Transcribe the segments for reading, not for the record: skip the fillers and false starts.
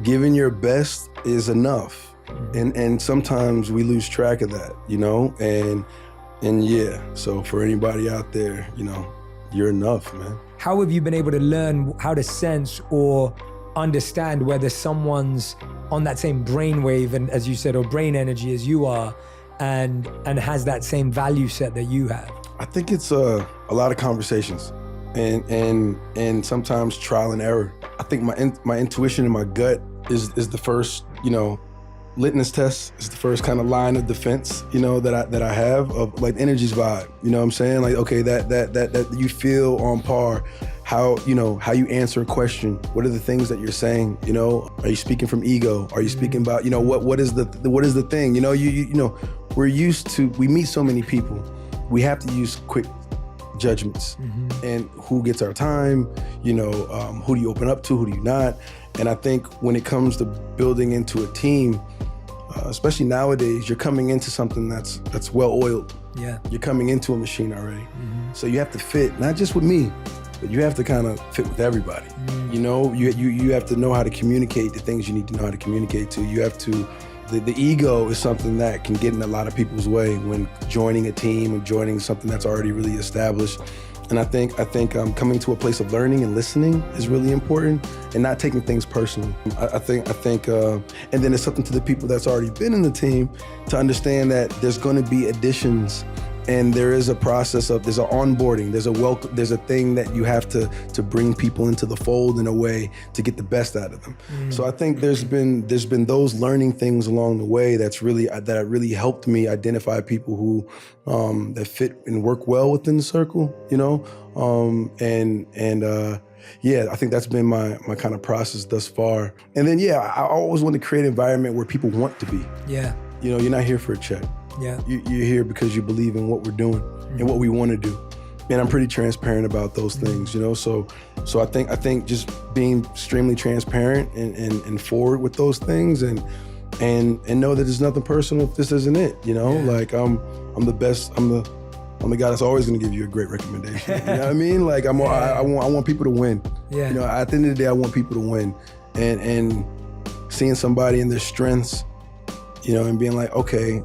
giving your best is enough. And sometimes we lose track of that, you know? And yeah, so for anybody out there, you know, you're enough, man. How have you been able to learn how to sense or understand whether someone's on that same brainwave and, as you said, or brain energy as you are, and has that same value set that you have? I think it's a lot of conversations and sometimes trial and error. I think my intuition and my gut is the first, you know, litmus test. Is the first kind of line of defense, you know, that I have of like energy's vibe. You know what I'm saying? Like, okay, that you feel on par. How you answer a question. What are the things that you're saying? You know, are you speaking from ego? Are you speaking about, you know, what is the thing? You know, you know, we meet so many people. We have to use quick judgments and who gets our time, you know, who do you open up to, who do you not? And I think when it comes to building into a team, especially nowadays, you're coming into something that's well-oiled. Yeah. You're coming into a machine already. So you have to fit, not just with me, but you have to kind of fit with everybody. You know, you have to know how to communicate the things you need to know how to communicate to. You have to, the ego is something that can get in a lot of people's way when joining a team and joining something that's already really established. And I think coming to a place of learning and listening is really important, and not taking things personally. I think, and then it's something to the people that's already been in the team to understand that there's going to be additions, and there is a process there's an onboarding, there's a thing that you have to bring people into the fold in a way to get the best out of them. So I think there's been those learning things along the way that really helped me identify people who that fit and work well within the circle, you know, yeah, I think that's been my kind of process thus far. And then yeah, I always want to create an environment where people want to be. Yeah. You know, you're not here for a check. Yeah. You're here because you believe in what we're doing and what we want to do. And I'm pretty transparent about those things, you know? So I think just being extremely transparent and forward with those things and know that there's nothing personal if this isn't it, you know? Yeah. Like I'm the best, I'm the guy that's always gonna give you a great recommendation. You know what I mean? Like I want people to win. Yeah. You know, at the end of the day, I want people to win. And seeing somebody in their strengths, you know, and being like, okay,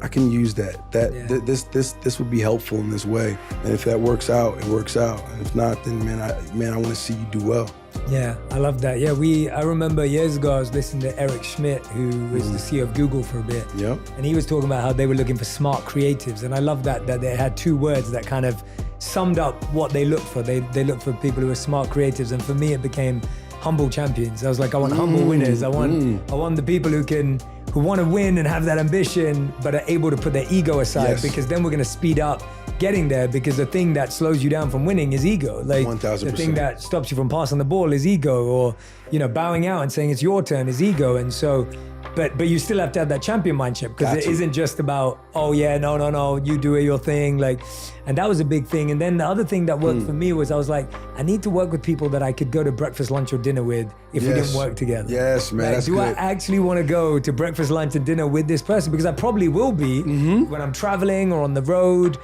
I can use that. This would be helpful in this way. And if that works out, it works out. And if not, then man, I want to see you do well. Yeah, I love that. Yeah, I remember years ago I was listening to Eric Schmidt, who was the CEO of Google for a bit. Yep. And he was talking about how they were looking for smart creatives. And I love that they had two words that kind of summed up what they look for. They look for people who are smart creatives. And for me, it became humble champions. I was like, I want humble winners. I want the people who want to win and have that ambition, but are able to put their ego aside, because then we're going to speed up getting there, because the thing that slows you down from winning is ego. Like 1000%. The thing that stops you from passing the ball is ego, or, you know, bowing out and saying it's your turn is ego. And so, but you still have to have that champion mindset, because it isn't just about, oh yeah, no, you do your thing. Like, and that was a big thing. And then the other thing that worked for me was I was like, I need to work with people that I could go to breakfast, lunch, or dinner with if we didn't work together. Yes, man, like, that's do good. I actually want to go to breakfast, lunch, and dinner with this person? Because I probably will be when I'm traveling or on the road.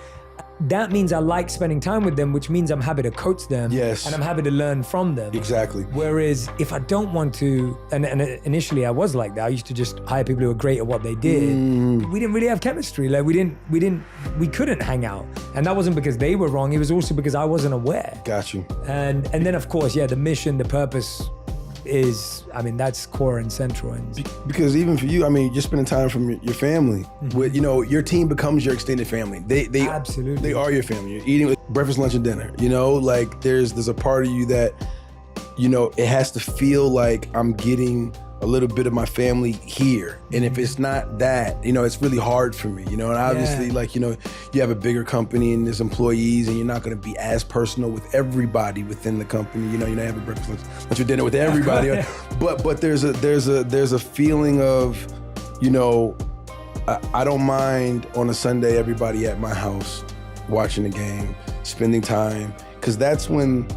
That means I like spending time with them, which means I'm happy to coach them. Yes. And I'm happy to learn from them. Exactly. Whereas if I don't want to, and initially I was like that, I used to just hire people who were great at what they did. We didn't really have chemistry. Like we couldn't hang out. And that wasn't because they were wrong. It was also because I wasn't aware. Got you. And then of course, yeah, the mission, the purpose is, I mean, that's core and central. And because even for you, I mean, you're spending time from your family. With, you know, your team becomes your extended family. They absolutely, they are your family. You're eating with breakfast, lunch, and dinner. You know, like there's a part of you that, you know, it has to feel like I'm getting a little bit of my family here. And if it's not that, you know, it's really hard for me, you know, and obviously like, you know, you have a bigger company and there's employees and you're not gonna be as personal with everybody within the company. You know, you're not having breakfast, lunch, or dinner with everybody. but there's a feeling of, you know, I don't mind on a Sunday, everybody at my house watching the game, spending time, because that's when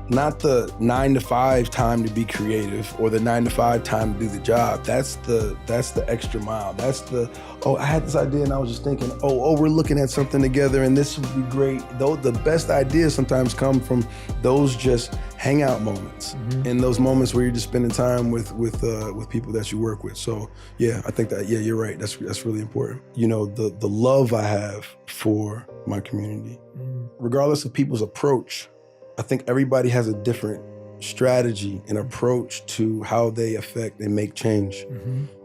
not the 9 to 5 time to be creative or the 9 to 5 time to do the job. That's the extra mile. That's the, oh, I had this idea and I was just thinking, oh, we're looking at something together and this would be great. Though the best ideas sometimes come from those just hangout moments, and those moments where you're just spending time with people that you work with. So yeah, I think that, yeah, you're right. That's really important. You know, the love I have for my community, regardless of people's approach, I think everybody has a different strategy and approach to how they affect and make change.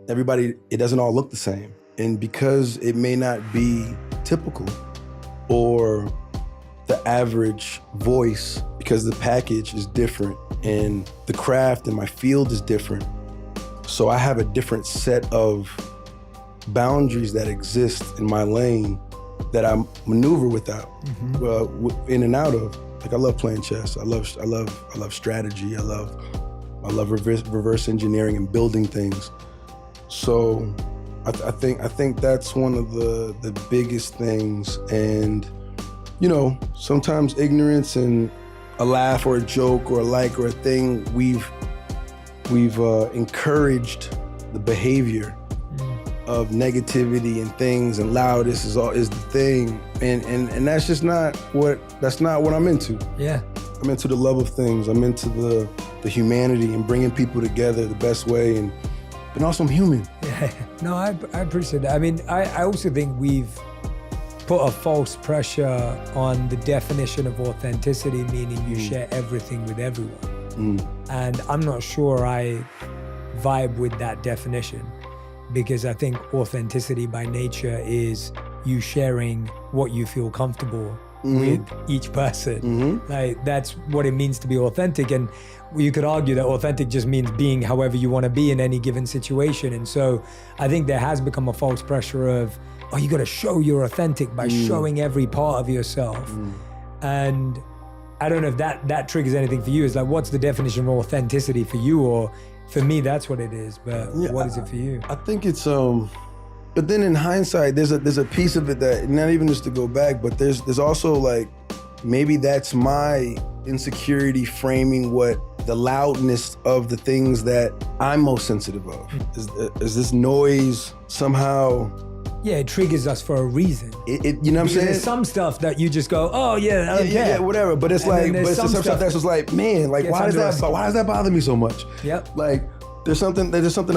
Everybody, it doesn't all look the same. And because it may not be typical or the average voice, because the package is different and the craft and my field is different. So I have a different set of boundaries that exist in my lane that I maneuver without, in and out of. Like I love playing chess. I love strategy. I love reverse engineering and building things. So I think that's one of the biggest things. And you know, sometimes ignorance and a laugh or a joke or a like or a thing, we've encouraged the behavior of negativity and things, and loudness is the thing, and that's just not what I'm into. Yeah, I'm into the love of things. I'm into the humanity and bringing people together the best way, but also I'm human. Yeah, no, I appreciate that. I mean, I also think we've put a false pressure on the definition of authenticity, meaning you share everything with everyone. And I'm not sure I vibe with that definition, because I think authenticity by nature is you sharing what you feel comfortable with each person. Like that's what it means to be authentic. And you could argue that authentic just means being however you want to be in any given situation. And so I think there has become a false pressure of, oh, you got to show you're authentic by showing every part of yourself. And I don't know if that triggers anything for you. It's like, what's the definition of authenticity for you? Or for me, that's what it is. But yeah, what is it for you? I think it's, but then in hindsight, there's a piece of it that, not even just to go back, but there's also like, maybe that's my insecurity framing what the loudness of the things that I'm most sensitive of. Is this noise somehow? Yeah, it triggers us for a reason. You know what I'm saying? There's some stuff that you just go, oh yeah, I don't care. Yeah, whatever. But it's like, but some stuff that's just like, man, like why does that bother me so much? Yep. Like there's something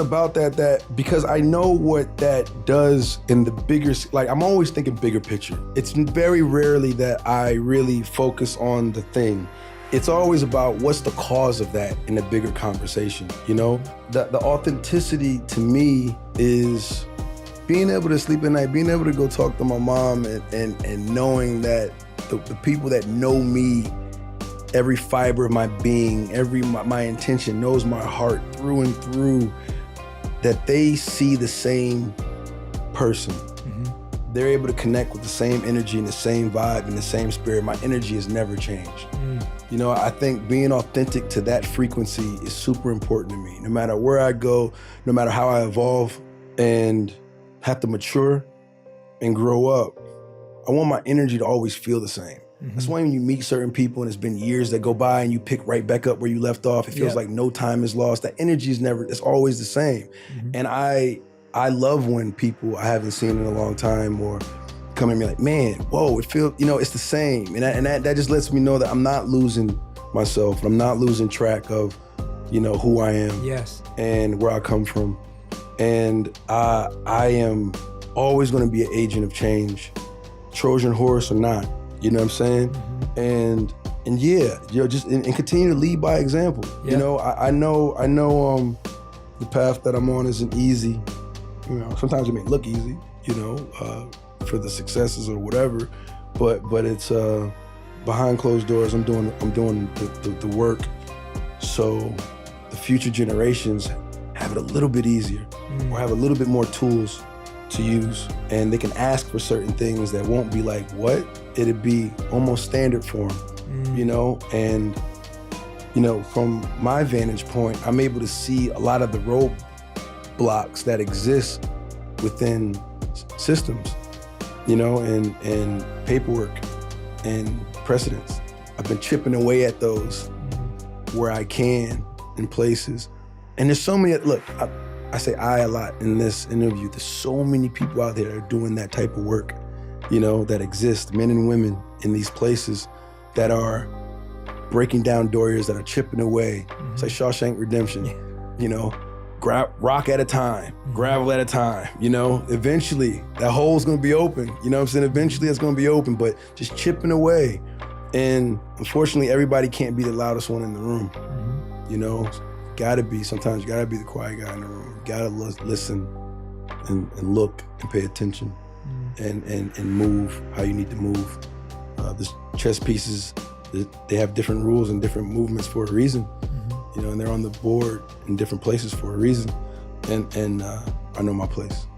about that because I know what that does in the bigger, like I'm always thinking bigger picture. It's very rarely that I really focus on the thing. It's always about what's the cause of that in a bigger conversation, you know? The authenticity to me is being able to sleep at night, being able to go talk to my mom and knowing that the people that know me, every fiber of my being, my intention, knows my heart through and through, that they see the same person. They're able to connect with the same energy and the same vibe and the same spirit. My energy has never changed. You know, I think being authentic to that frequency is super important to me. No matter where I go, no matter how I evolve and have to mature and grow up, I want my energy to always feel the same. That's why when you meet certain people and it's been years that go by and you pick right back up where you left off, it feels like no time is lost. That energy is it's always the same. And I love when people I haven't seen in a long time or come at me like, man, whoa, it feels, you know, it's the same. And that just lets me know that I'm not losing myself. I'm not losing track of, you know, who I am and where I come from. And I am always going to be an agent of change, Trojan horse or not. You know what I'm saying? And yeah, you know, just and continue to lead by example. You know, I know the path that I'm on isn't easy. You know, sometimes it may look easy, you know, for the successes or whatever, but it's behind closed doors. I'm doing the work, so the future generations have it a little bit easier, or have a little bit more tools to use, and they can ask for certain things that won't be like, what? It'd be almost standard for them, you know? And, you know, from my vantage point, I'm able to see a lot of the roadblocks that exist within systems, you know, and paperwork and precedents. I've been chipping away at those where I can in places. And there's so many, look, I say I a lot in this interview. There's so many people out there that are doing that type of work, you know, that exist, men and women in these places that are breaking down barriers, that are chipping away. It's like Shawshank Redemption, you know, rock at a time, gravel at a time, you know. Eventually, that hole's gonna be open, you know what I'm saying? Eventually it's gonna be open, but just chipping away. And unfortunately, everybody can't be the loudest one in the room, you know? Sometimes you gotta be the quiet guy in the room. You gotta listen and look and pay attention and move how you need to move. The chess pieces, they have different rules and different movements for a reason, you know, and they're on the board in different places for a reason. And I know my place.